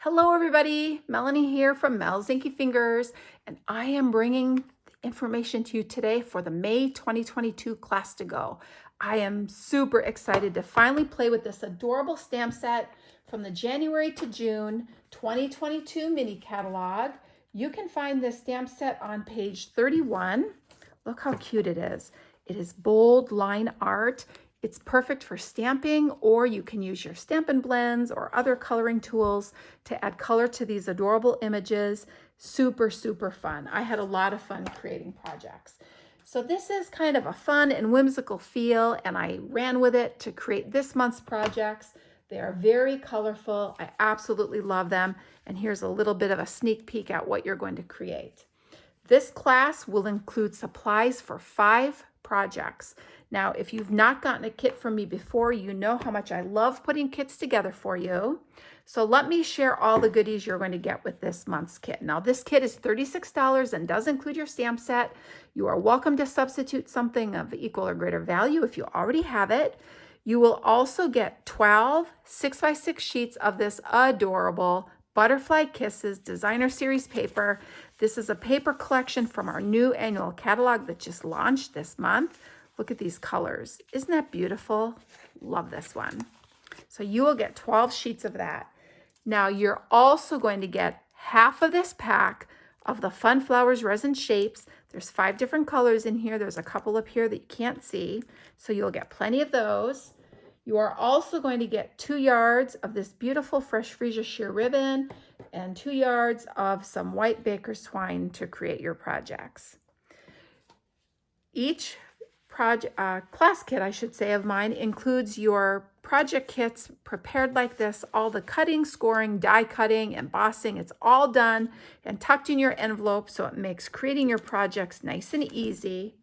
Hello everybody, Melanie here from Mel's Inky Fingers, and I am bringing information to you today for the May 2022 class to go. I am super excited to finally play with this adorable stamp set from the January to June 2022 mini catalog. You can find this stamp set on page 31. Look how cute it is. It is bold line art. It's perfect for stamping, or you can use your Stampin' Blends or other coloring tools to add color to these adorable images. Super, super fun. I had a lot of fun creating projects. So this is kind of a fun and whimsical feel, and I ran with it to create this month's projects. They are very colorful. I absolutely love them. And here's a little bit of a sneak peek at what you're going to create. This class will include supplies for 5 projects. Now, if you've not gotten a kit from me before, you know how much I love putting kits together for you. So let me share all the goodies you're going to get with this month's kit. Now, this kit is $36 and does include your stamp set. You are welcome to substitute something of equal or greater value if you already have it. You will also get 12 6x6 sheets of this adorable Butterfly Kisses Designer Series paper. This is a paper collection from our new annual catalog that just launched this month. Look at these colors. Isn't that beautiful? Love this one. So you will get 12 sheets of that. Now you're also going to get half of this pack of the Fun Flowers Resin Shapes. There's 5 different colors in here. There's a couple up here that you can't see. So you'll get plenty of those. You are also going to get 2 yards of this beautiful Fresh Freesia sheer ribbon and 2 yards of some white baker's twine to create your projects. Each class kit, I should say, of mine includes your project kits prepared like this. All the cutting, scoring, die cutting, embossing, it's all done and tucked in your envelope, so it makes creating your projects nice and easy.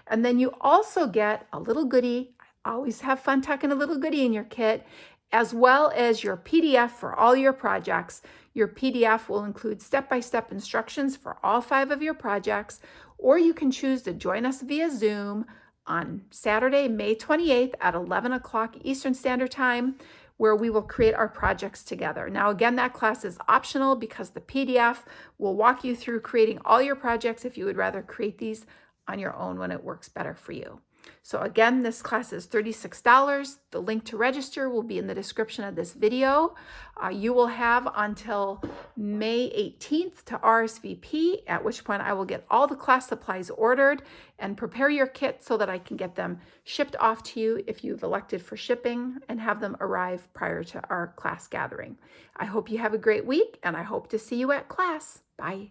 And then you also get a little goodie. Always have fun tucking a little goodie in your kit, as well as your PDF for all your projects. Your PDF will include step-by-step instructions for all 5 of your projects, or you can choose to join us via Zoom on Saturday, May 28th at 11 o'clock Eastern Standard Time, where we will create our projects together. Now, again, that class is optional because the PDF will walk you through creating all your projects if you would rather create these on your own when it works better for you. So again, this class is $36. The link to register will be in the description of this video. You will have until May 18th to RSVP, at which point I will get all the class supplies ordered and prepare your kit so that I can get them shipped off to you if you've elected for shipping, and have them arrive prior to our class gathering. I hope you have a great week, and I hope to see you at class. Bye.